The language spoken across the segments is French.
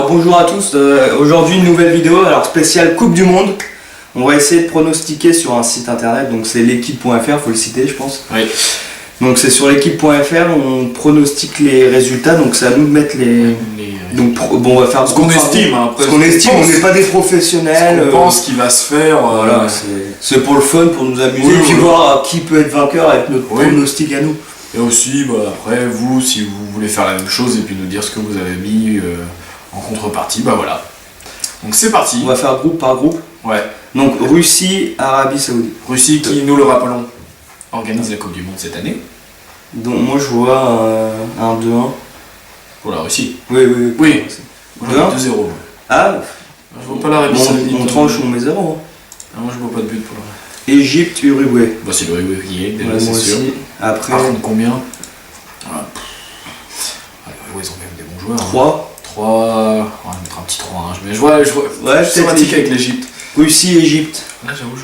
Bonjour à tous, aujourd'hui une nouvelle vidéo, alors spéciale Coupe du Monde. On va essayer de pronostiquer sur un site internet, donc c'est l'équipe.fr, faut le citer je pense. Oui. Donc c'est sur l'équipe.fr, on pronostique les résultats, donc c'est à nous de mettre les... Donc bon, on va faire ce qu'on estime, hein, ce qu'on estime, on n'est pas des professionnels. On pense qu'il va se faire. Voilà, c'est pour le fun, pour nous amuser, oui, et puis oui. voir qui peut être vainqueur avec notre pronostic à nous. Et aussi, bah, après, vous, si vous voulez faire la même chose et puis nous dire ce que vous avez mis en contrepartie, bah voilà. Donc c'est parti. On va faire groupe par groupe. Ouais. Donc Russie, Arabie Saoudite. Russie qui, nous le rappelons, organise la Coupe du Monde cette année. Donc moi je vois un 2-1. Pour la Russie. Oui. 2-0. Ah, je vois pas l'Arabie Saoudite. On tranche, on met 0. Ah, moi je vois pas de but pour le reste. Égypte, Uruguay. Bah c'est l'Uruguay qui est, déjà Ouais, c'est sûr. aussi. Après, Par contre, combien voilà. Ils ont même des bons joueurs. 3. 3. On va mettre un petit 3. Hein. Je vois. Ouais, je suis sympathique avec l'Égypte. Russie, Égypte. Là, j'avoue,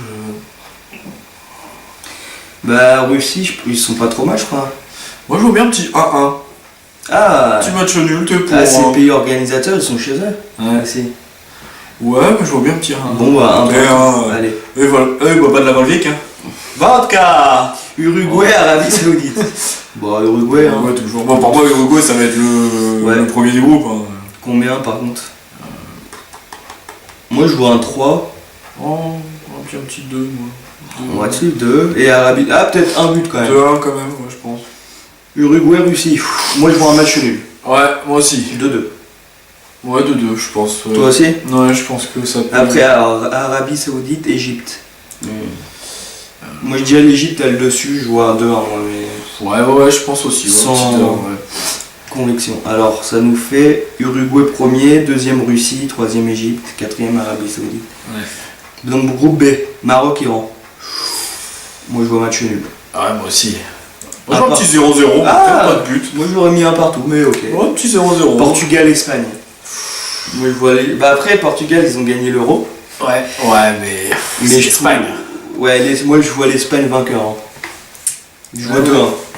Bah, Russie, ils sont pas trop mal, je crois. Moi, je vois bien un petit 1-1. Ah, Petit match nul, t'es pour. c'est le pays organisateur, ils sont chez eux. Ouais. Ouais, mais je vois bien un petit 1-1. Bon, bah, allez. Et voilà. Il boit pas de la Volvic, hein. Vodka. Uruguay, Arabie Saoudite. Bon, Uruguay, hein. Ouais, toujours. Bon, pour moi, Uruguay, ça va être le premier du groupe. Hein. Combien par contre Moi, je vois un 3. Oh, un petit 2, moi. On va dessus 2. Et Arabie. Ah, peut-être un but quand même. 2-1 quand même, ouais, je pense. Uruguay, Russie. Moi, je vois un match nul. Ouais, moi aussi. 2-2. Ouais, 2-2, je pense. Toi aussi? Ouais, je pense que ça peut. Après, alors, Arabie Saoudite, Égypte. Moi, je dirais l'Égypte, elle dessus, je vois un 2-1. Ouais, je pense aussi. Sans ouais. conviction. Alors, ça nous fait Uruguay premier, deuxième Russie, troisième Égypte, quatrième Arabie Saoudite. Ouais. Donc, groupe B, Maroc, Iran. Moi, je vois match nul. Ouais, moi aussi. Moi, je vois un petit 0-0, pas de but. Moi, j'aurais mis un partout, mais ok. Ouais, un petit 0-0. Portugal, Espagne. Moi, je vois Bah, après, Portugal, ils ont gagné l'Euro. Ouais, mais c'est l'Espagne. Ouais, moi, je vois l'Espagne vainqueur. Hein. Je vois 2-1.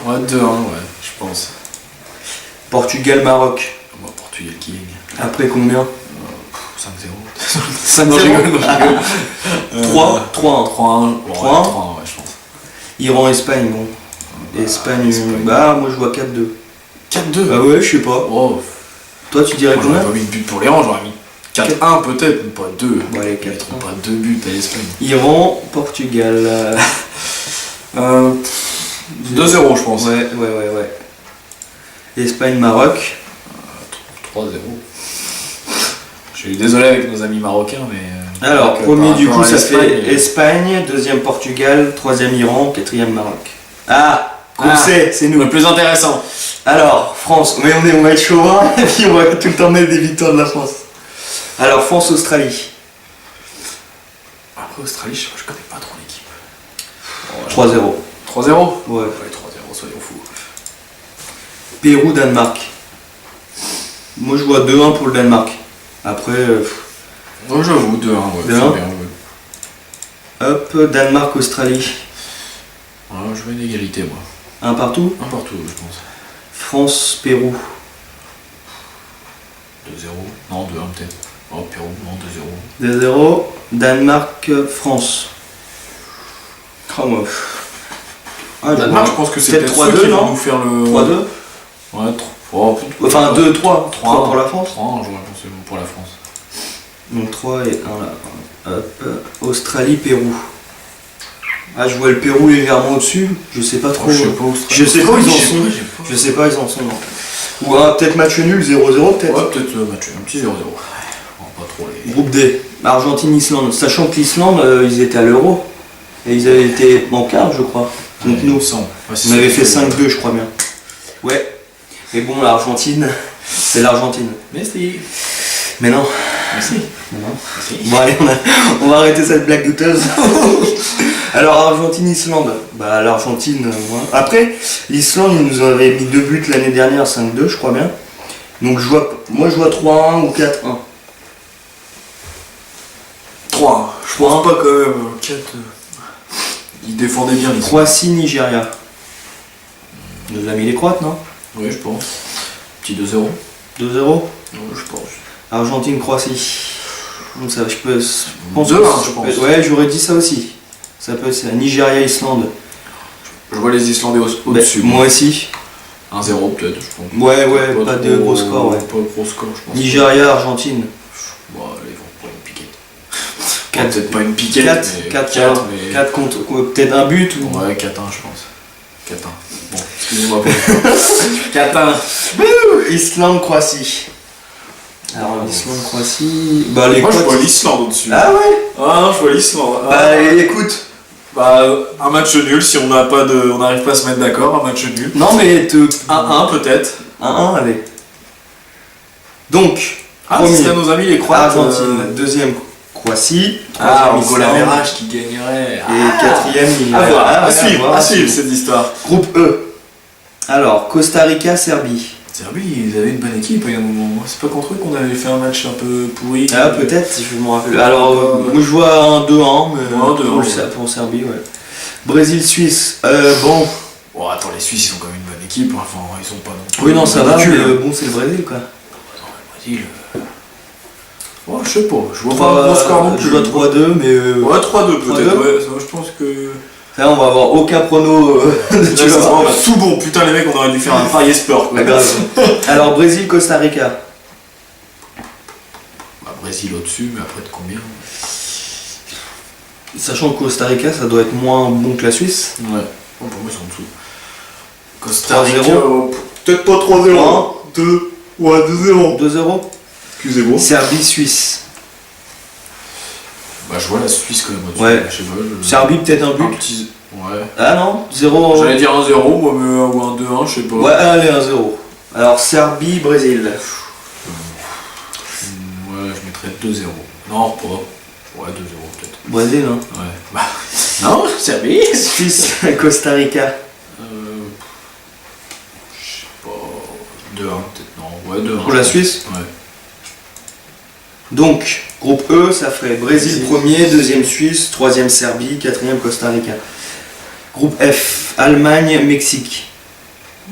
Ouais, 2-1, ouais, je pense. Portugal, Maroc. Moi, Portugal qui gagne. Après combien 5-0. 5-0. 3-1. 3-1, ouais, je pense. Iran, Espagne, bon. Espagne, bah moi je vois 4-2. 4-2. Ah ouais, je sais pas. Oh. Toi tu dirais combien? J'aurais pas mis de but pour l'Iran, j'aurais mis 4-1 peut-être, mais pas 2. Bon, allez, 4-1. Ils mettront pas 2 buts à l'Espagne. Iran, Portugal. 2-0 je pense. Ouais. Espagne, Maroc. 3-0. Je suis désolé avec nos amis marocains, mais. Alors, premier du coup ça fait Espagne, deuxième Portugal, troisième Iran, quatrième Maroc. Ah, c'est nous. Le plus intéressant. Alors, France, mais on va être chauvin et puis on va tout le temps mettre des victoires de la France. Alors, France-Australie. Après, Australie, je connais pas trop l'équipe. 3-0. 3-0 Ouais. 3-0, soyons fous. Pérou-Danemark. Moi je vois 2-1 pour le Danemark. Après. Ouais, j'avoue, 2-1, ouais. 2-1. Bien, ouais. Hop, Danemark-Australie. Je veux une égalité, moi. Un partout. Un partout, je pense. France-Pérou. 2-0. Non, 2-1 peut-être. Oh, Pérou, non, 2-0. 2-0. Danemark-France. Oh, moi. Danemark, je pense que c'est peut-être peut-être 3-2, ceux qui non vont nous faire le. 3-2. Ouais, 3. Enfin 2-3. 3 pour la France. 3, j'aurais pensé pour la France. Donc 3 et 1 là. Hop. Australie-Pérou. Ah, je vois le Pérou légèrement au-dessus. Je sais pas trop. Je sais pas où ils en sont. Je sais pas, ils en sont. Non. Ou peut-être match nul 0-0 peut-être. Ouais, peut-être match nul. Un petit 0-0. Pas trop les. Groupe D. Argentine-Islande. Sachant que l'Islande, ils étaient à l'Euro. Et ils avaient été en quart, je crois. Donc nous, on avait fait 5-2, je crois bien. Ouais. Mais bon, l'Argentine, c'est l'Argentine. Mais si. Mais non. Mais si. Mais non. Bon allez, on va arrêter cette blague douteuse. Alors Argentine-Islande. Bah l'Argentine, ouais. Après, l'Islande, ils nous avaient mis 2 buts l'année dernière, 5-2, je crois bien. Donc moi je vois 3-1 ou 4-1. 3. Je pense pas quand même. 4. Ils défendaient bien les Croatie-Nigeria. Nos amis les Croates, non? Oui, je pense. Petit 2-0. 2-0. Je pense. Argentine, Croatie. Donc ça, je pense 2-1, que je pense. ouais, j'aurais dit ça aussi. Ça peut être ça. Nigeria, Islande. Je vois les Islandais au-dessus. Moi aussi. 1-0 peut-être, je pense. Ouais, pas de gros score, ouais. Pas de gros score, je pense. Nigeria, Argentine. Bon, ils vont prendre une piquette. 4, Peut-être pas une piquette, 4, mais 4, mais... 4 contre peut-être un but ou... Ouais, 4-1 je pense. 4-1. Bon, excusez-moi pour le 4-1. Islande, Croatie. Alors, Islande, Croatie... Bah, les Moi je Croates- vois l'Islande au-dessus. Ah ouais. Ah non, je vois l'Islande. Bah écoute. Bah, un match nul si on n'arrive pas à se mettre d'accord, un match nul. Non mais... 1-1 peut-être. 1-1, allez. Donc, Ah, premier, ce serait nos amis les Croates. Argentine, deuxième, Croatie, Ah, troisième, Hugo Islande, Lavérage qui gagnerait. et quatrième, il À voir, à ouais, suivre, voir, à suivre cette histoire. Groupe E. Alors, Costa Rica, Serbie. Serbie, ils avaient une bonne équipe il y a un moment. C'est pas contre eux qu'on avait fait un match un peu pourri. Ah, peut-être, je me rappelle. Alors, moi je vois un 2-1, mais Ouais, 2-1, pour, ouais. pour Serbie, ouais. Brésil, Suisse. Bon. Oh, attends, les Suisses ils ont quand même une bonne équipe. Enfin, ils sont pas non plus. Oui, non, ça va, mais ridicules. bon, c'est le Brésil, quoi. Attends, le Brésil. Oh, je sais pas, je vois pas Trois- un gros score non je plus. vois 3-2, mais. Ouais, 3-2 peut-être, 3-2. ouais, ça, je pense que. Ça, on va avoir aucun prono. Tu vas voir, tout bon, putain, les mecs, on aurait dû faire un pari sport quoi. Pas grave. Alors, Brésil, Costa Rica. Bah, Brésil au-dessus, mais après de combien? Sachant que Costa Rica, ça doit être moins bon que la Suisse. Ouais, bon, pour moi, ils sont en dessous. Costa 3-0. Rica, peut-être pas 3-0, 2, ouais, 2-0. 2-0. Excusez-moi. Serbie, Suisse. Bah, je vois la Suisse quand même au-dessus. Ouais. Je sais pas. Serbie, peut-être un Un but. petit. Ouais. Ah non, 0. J'allais dire 1-0, moi, mais, ou un 2-1, je sais pas. Ouais, allez, 1-0. Alors, Serbie, Brésil. Ouais, je mettrais 2-0. Non, pas. Ouais, 2-0 peut-être. Brésil, hein. Ouais. Bah. Non, Serbie. Suisse, Costa Rica. Je sais pas. 2-1 peut-être, non. Ouais, 2-1. Pour la Suisse. Ouais. Donc, groupe E, ça ferait Brésil premier, deuxième Suisse, troisième Serbie, quatrième Costa Rica. Groupe F, Allemagne, Mexique.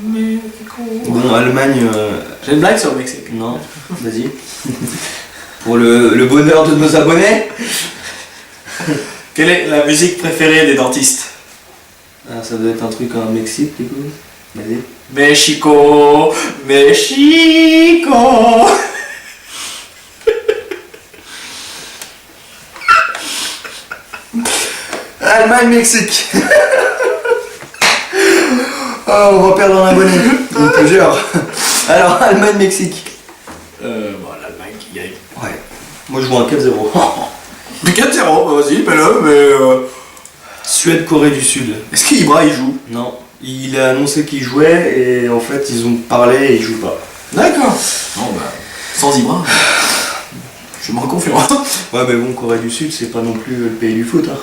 Bon, Allemagne, J'ai une blague sur le Mexique. non, vas-y. Pour le bonheur de nos abonnés. Quelle est la musique préférée des dentistes? Ah, ça doit être un truc en Mexique, du coup. Vas-y. Mexico, Mexico. Allemagne, Mexique. Oh, on va perdre un abonné. Ou plusieurs. Alors, Allemagne, Mexique. Bon, l'Allemagne qui gagne. Ouais. Moi, je vois un 4-0. Mais 4-0, bah vas-y, fais-le, mais. Suède, Corée du Sud. Est-ce qu'Ibra il joue? Non. Il a annoncé qu'il jouait et en fait, ils ont parlé et il joue pas. D'accord. Non, bah. Sans Ibra. Je me confiance. Ouais, mais bon, Corée du Sud, c'est pas non plus le pays du foot. Hein.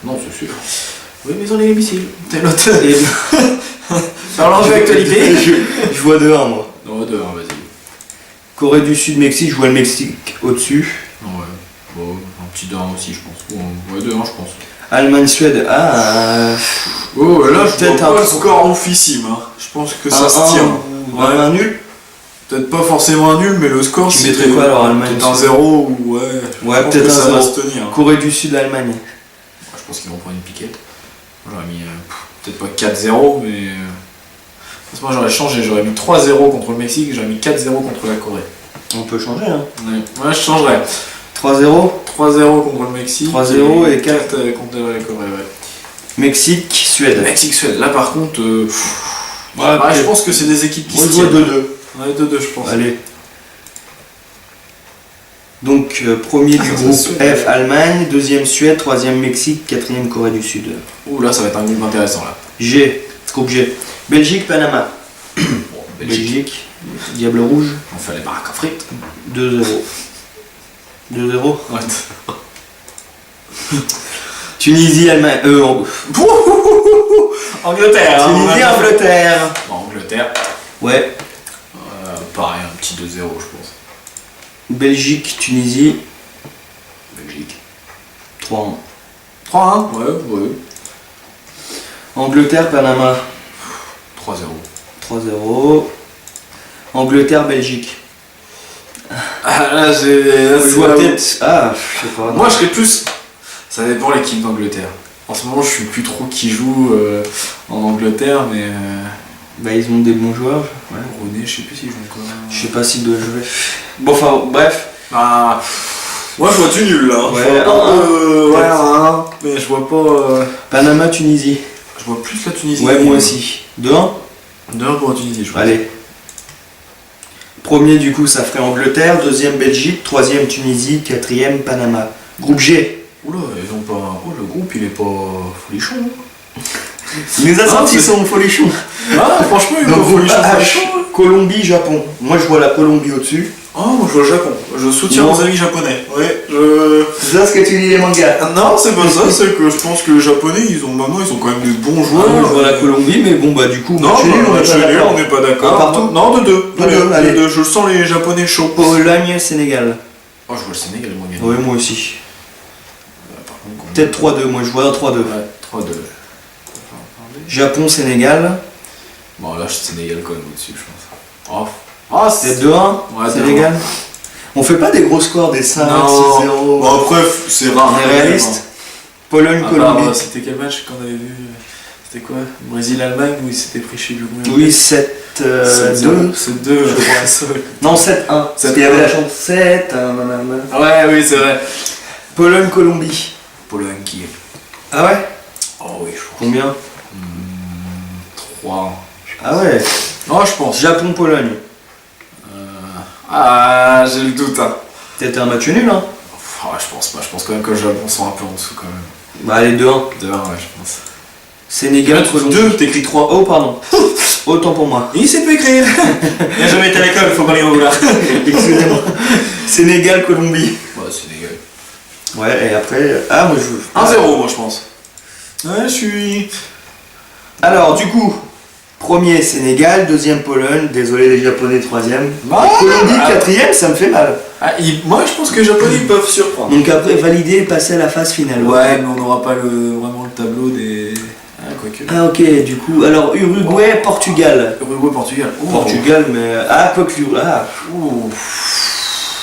Non, c'est sûr. Oui, mais ils ont les missiles. T'es l'autre. Et Parlons de l'actualité. je vois 2-1, moi. Non, 2-1, vas-y. Corée du Sud, Mexique, je vois le Mexique au-dessus. Ouais. Bon, un petit 2-1 aussi, je pense. Ouais, 2-1, je pense. Allemagne, Suède, Oh, là, je peut-être vois pas un le score oufissime. Hein. Je pense que ça se tire. ou un nul. Peut-être pas forcément un nul, mais le score, Tu c'est mettrais quoi, alors, Allemagne, peut-être un Suède 0 ou ouais. Ouais, Je pense peut-être que un ça va 0. se tenir. Corée du Sud, Allemagne. Ouais, je pense qu'ils vont prendre une piquette. Moi, j'aurais mis peut-être pas 4-0, mais. Moi, j'aurais changé. J'aurais mis 3-0 contre le Mexique et j'aurais mis 4-0 contre la Corée. On peut changer, hein. Ouais, je changerais. 3-0. 3-0 contre le Mexique. 3-0 et 4 contre la Corée, ouais. Mexique, Suède. Mexique-Suède. Là, par contre. Ouais, je pense que c'est des équipes qui moi, se je vois tiennent. 2-2. Ouais, 2-2, je pense. Allez. Donc, premier du ça groupe se F, fait. Allemagne, deuxième Suède, troisième Mexique, quatrième Corée du Sud. Ouh, là, ça va être un groupe intéressant, là. G, groupe G. Belgique, Panama. Bon, Belgique. Belgique, Diable Rouge, On fait les baraques à frites. 2-0. 2-0. Ouais. Tunisie, Allemagne. Angleterre, hein, Tunisie, Angleterre. Bon, Angleterre. Ouais. Pareil, un petit 2-0, je pense. Belgique, Tunisie, Belgique. 3-1. 3-1. Ouais. Angleterre, Panama, 3-0. 3-0. Angleterre, Belgique. Ah, là, là, Je c'est vois là où- peut-être. Ah, je sais pas. Moi, je serais plus. Ça dépend l'équipe d'Angleterre. En ce moment, je suis plus trop qui joue en Angleterre, mais. Bah, ils ont des bons joueurs. Ouais. René, je sais plus s'il joue encore. Je sais pas s'ils doivent jouer. Bon, enfin, bref. Bah. Moi, je vois du nul là. Ouais, je vois pas un, de. Ouais, peut-être. un, mais je vois pas. Panama, Tunisie. Je vois plus la Tunisie. Ouais, moi aussi. 2-1. 2-1 pour la Tunisie, je crois. Allez. Premier, du coup, ça ferait Angleterre. Deuxième, Belgique. Troisième, Tunisie. Quatrième, Panama. Groupe G. Oula, ils ont pas. Oh, le groupe, il est pas folichon. Il nous a sorti c'est- son folichon. Ah, franchement, il est Donc, pas groupe folichon. H. Colombie, Japon. Moi, je vois la Colombie au-dessus. Oh, moi, je vois le Japon. Je soutiens Non. nos amis japonais. Ouais, je. C'est ça ce que tu lis les mangas. Ah, non, c'est pas ça, c'est que je pense que les japonais, maintenant, ils ont quand même des bons joueurs. Moi, je vois la Colombie, mais bon, bah, du coup, Non, match nul, on est match pas nul, d'accord. on n'est pas d'accord. Un partout. Non, de deux. De deux, allez. De deux. Je sens les japonais chauds. Pologne, Sénégal. Oh, je vois le Sénégal, moi, gagner. Ouais, moi aussi. Par contre, Peut-être 3-2, moi je vois un 3-2. Ouais, 3-2. Japon, Sénégal. Bon, là, c'est Sénégal quand même au-dessus, je pense. Oh, C'est 2-1, Ouais, Sénégal. On fait pas des gros scores, des 5, Non. 6-0. Bon, après, c'est rare. On est réaliste. Pologne, Ah, Colombie. bah, c'était quel match qu'on avait vu? C'était quoi? Brésil-Allemagne où il s'était pris chez lui? Oui, 7-2. 7-2, je crois. ça. Non, 7-1. Parce qu'il y avait la chance 7. Ouais, oui, c'est vrai. Pologne, Colombie. Pologne qui est. Ah ouais? Oh oui, je crois. Combien? 3. Ah ouais. Non, je pense. Japon, Pologne. Ah, j'ai le doute, hein. Peut-être un match nul, hein? Ah, je pense pas. Je pense quand même que le Japon sont un peu en dessous quand même. Bah allez, 2-1. 2-1, ouais, je pense. Sénégal, Colombie. 2, t'écris 3. Oh, pardon. Autant pour moi. Il sait pas écrire. Il a jamais été à l'école, faut pas lui en vouloir. Excusez-moi. Sénégal, Colombie. Ouais, Sénégal. Ouais, et après. Ah, moi je veux. 1-0, moi, je pense. Ouais, je suis. Alors, du coup, premier Sénégal, deuxième Pologne, désolé les Japonais, troisième. Bah, Colombie, ah. quatrième, ça me fait mal. Ah, moi, je pense que les Japonais ils peuvent surprendre. Donc après, valider et passer à la phase finale. Ouais, mais on n'aura pas vraiment le tableau des. Ah, quoique. Ah, ok, du coup, alors Uruguay, Portugal. Uruguay, Portugal. Oh. Portugal, mais. Ah, quoique. Ah. Oh.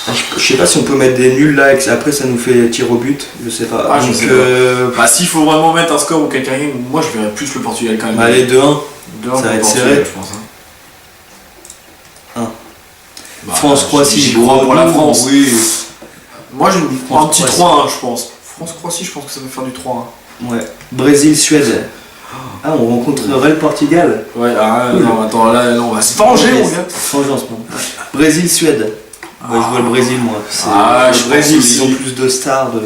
Ah, je sais pas si on peut mettre des nuls là, et que après ça nous fait tir au but, je sais pas. Ah, je Donc, sais Bah, s'il faut vraiment mettre un score ou quelqu'un gagne, moi je verrais plus le Portugal quand même. bah, allez, 2-1. 2-1 ça pour va être Portugal, serré. je pense. Un. Bah, France-Croatie, j'y crois pour la France. Oui. Moi, je un petit France-Croatie. 3-1, je pense. France-Croatie, je pense que ça va faire du 3-1. Ouais. Brésil-Suède. Ah, on rencontrerait le Portugal. Ouais, Cool. non, attends, là, on va se venger, mon gars. Vengeance, moi. Brésil-Suède. Ouais, je vois le Brésil, moi. C'est- Ah, le je Brésil, pense ils ont aussi. plus de stars. De...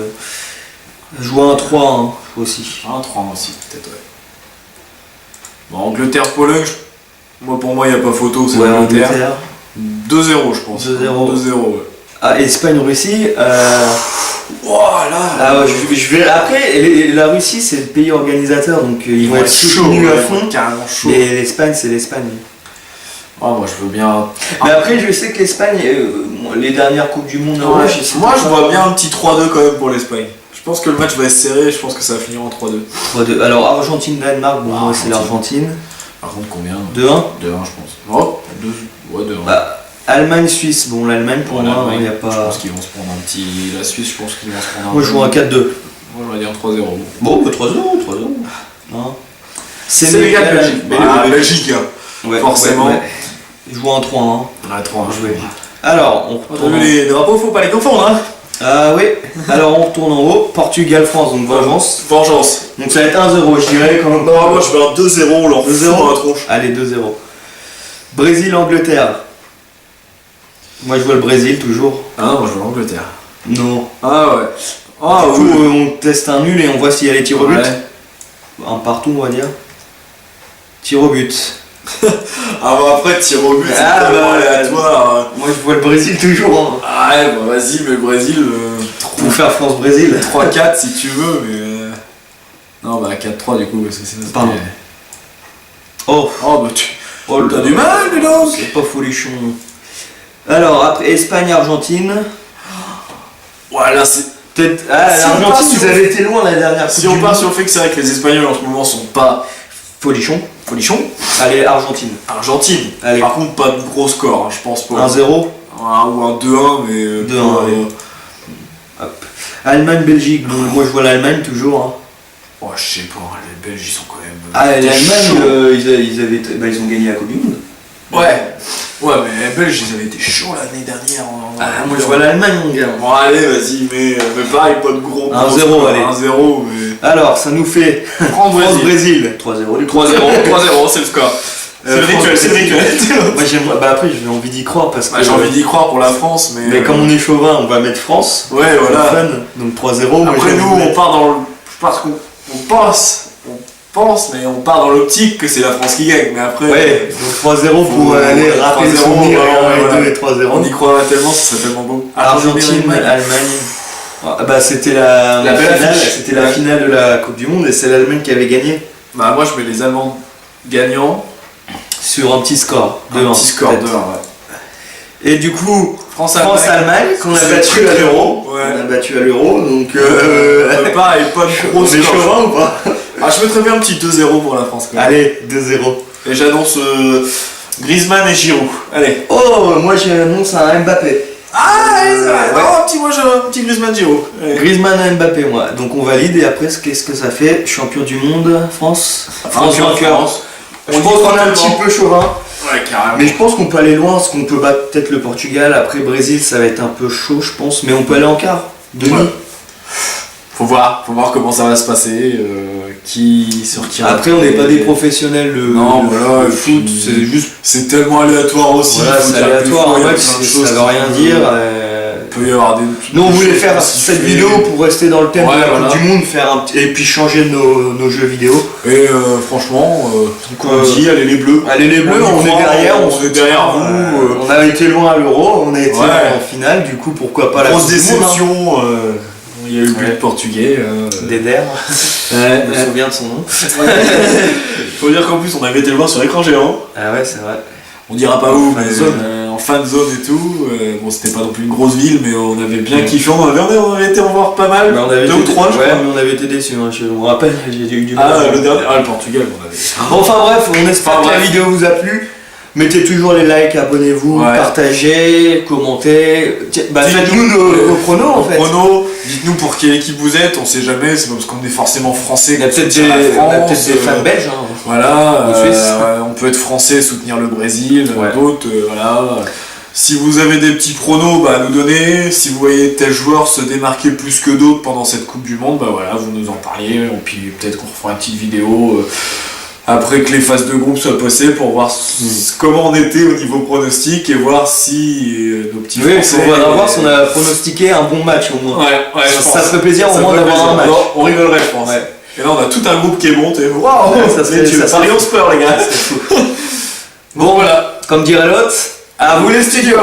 Je vois un 3-1 aussi. 1-3 aussi, peut-être, ouais. Bon, Angleterre-Pologne, moi, pour moi, il n'y a pas photo, c'est Ouais, Angleterre. Angleterre. 2-0, je pense. 2-0. 2-0, ouais. Ah, Espagne-Russie. Voilà. Ah ouais, je vais... Après, la Russie, c'est le pays organisateur, donc ils vont être soutenus à fond. Carrément chaud. Mais l'Espagne, c'est l'Espagne. Ah, moi, je veux bien. Mais après, je sais que l'Espagne, les dernières Coupes du Monde, Ouais, sais moi, pas. je vois bien un petit 3-2 quand même pour l'Espagne. Je pense que le match va être serré, je pense que ça va finir en 3-2. 3-2. Alors, Argentine-Danemark, bon, moi, c'est Argentine. l'Argentine. Par contre, combien 2-1. 2-1, je pense. Oh, 2. Ouais, 2-1. Bah, Allemagne-Suisse, bon, l'Allemagne, pour Ouais, moi, l'Allemagne, il n'y a Je pas. pense qu'ils vont se prendre un petit. La Suisse, je pense qu'ils vont se prendre un. Moi, je vois un 4-2. Moi, j'aurais dit un 3-0. Bon, bah 3-0, 3-0. Non. Sénégal, Belgique. Ah, Belgique, hein. Ouais, forcément. ouais, ouais. Je vois un 3-1. Ah, 3-1. Je vais. Alors, on retourne. Les drapeaux, faut pas les confondre, hein. Ah oui. Alors, on retourne en haut. Portugal-France, donc vengeance. Vengeance. Donc, ça va être 1-0, je dirais. Quand même. Non, moi, je fais un 2-0, on leur fout 2-0. dans la tronche. Allez, 2-0. Brésil-Angleterre. Moi, je vois le Brésil toujours. Ah non, moi, je veux l'Angleterre. Non. Ah, ouais. Ah, Du coup, oui. on teste un nul et on voit s'il y a les tirs au but. Ouais. Un partout, on va dire. Tir au but. Ah, bah, après, tir au but, c'est Ah, tellement bah, aléatoire. Moi, je vois le Brésil toujours. Hein. Ah, ouais, bah, vas-y, mais le Brésil. Pour faire France-Brésil. 3-4 si tu veux, mais. Non, bah 4-3 du coup, parce que c'est notre. Pardon. Oh, Oh, bah tu. oh T'as du mal, dis donc. C'est pas folichon. Alors, après Espagne-Argentine. Voilà, c'est. Peut-être. Ah, Si on l'Argentine, part ils sur- avaient été loin la dernière Si Coupe on du part Monde. sur le fait que c'est vrai que les Espagnols en ce moment sont pas Folichon. folichons, Allez, Argentine. Argentine. Allez. Par contre, pas de gros score, hein, je pense pas. 1-0. Ou un 2-1, mais. 2-1, allez. Hop. Allemagne-Belgique, bon, moi je vois l'Allemagne toujours. Hein. Oh, je sais pas, les Belges ils sont quand même. Ah, l'Allemagne, chauds. ils ont gagné la Coupe du Monde. Ouais, mais les Belges ils avaient été chauds l'année dernière. Moi je vois l'Allemagne, mon gars. Bon, allez, vas-y, mais pareil, pas de gros. 1-0, allez. 1-0, mais. Alors, ça nous fait France-Brésil. 3-0, du coup. 3-0, c'est le score. C'est le rituel. Moi j'aimerais. Bah après, j'ai envie d'y croire parce que. J'ai envie d'y croire pour la France, mais. Mais comme on est chauvin, on va mettre France. Ouais, voilà. Fun. Donc 3-0. Après, nous, on part dans le. Parce qu'on pense, mais on part dans l'optique que c'est la France qui gagne. Mais après. Ouais, donc 3-0 pour aller rappeler le souvenir. 1 et 2 et 3-0. On y croirait tellement, ce serait tellement beau. Argentine, Allemagne. Bah c'était la finale. C'était la finale de la Coupe du Monde et c'est l'Allemagne qui avait gagné. Bah, moi, je mets les Allemands gagnants. Sur un petit score. Un petit score de 1, ouais. Et du coup, France-Allemagne, qu'on a battu à l'Euro. Ouais. On a battu à l'Euro, donc. Pareil, pas de gros score. Chauvin ou pas? Je mettrais bien un petit 2-0 pour la France. Quand même. Allez, 2-0. Et j'annonce Griezmann et Giroud. Allez. Oh, moi j'annonce un Mbappé. Allez, ça va. Ouais. Moi j'ai un petit Griezmann Giroud. Griezmann et Mbappé, moi. Donc on valide et après, qu'est-ce que ça fait? Champion du monde, France. France vainqueur. Je pense qu'on est un petit peu chauvin. Ouais, carrément. Mais je pense qu'on peut aller loin, parce qu'on peut battre peut-être le Portugal. Après, Brésil, ça va être un peu chaud, je pense. Mais on peut aller en quart. Demi. Ouais. Faut voir comment ça va se passer. Qui sortira. Après, on n'est pas des professionnels. Le foot, c'est juste. C'est tellement aléatoire aussi. Voilà, c'est aléatoire. En fait, ça veut rien dire. Il peut y avoir des. Nous, on voulait faire cette vidéo pour rester dans le thème de la Coupe du Monde, et puis changer nos jeux vidéo. Et franchement, on dit allez les Bleus. Allez les Bleus, on est derrière, on est derrière vous. On a été loin à l'Euro, on a été en finale, du coup pourquoi pas la grosse déception. Il y a eu le but portugais. D'Eder. Je me souviens de son nom. Faut dire qu'en plus on avait été le voir sur écran géant. Ah ouais, c'est vrai. On dira pas où, mais en fan zone et tout. Bon, c'était pas non plus une grosse ville, mais on avait bien kiffé. On avait été en voir pas mal. On avait 2 ou 3, je crois. Mais on avait été déçus. Je me rappelle, j'ai eu du mal. Le dernier. Le Portugal, on avait. Bon, enfin bref, on espère que la vidéo vous a plu. Mettez toujours les likes, abonnez-vous, partagez, commentez. Faites-nous nos pronos en fait. Dites-nous pour quelle équipe vous êtes, on sait jamais, c'est pas parce qu'on est forcément français. Il y a peut-être des fans belges. Voilà, on peut être français, soutenir le Brésil, d'autres, voilà. Si vous avez des petits pronos, à nous donner. Si vous voyez tel joueur se démarquer plus que d'autres pendant cette Coupe du Monde, voilà, vous nous en parliez, et puis peut-être qu'on refera une petite vidéo. Après que les phases de groupe soient passées pour voir comment on était au niveau pronostic et voir si nos petits Français... on va voir si on a pronostiqué un bon match au moins. Ça ferait plaisir au moins d'avoir un match. On rigolerait, je pense. Et là on a tout un groupe qui est monté. Waouh, ça Paris on se peur les gars. Bon voilà, comme dirait l'autre, à vous les studios.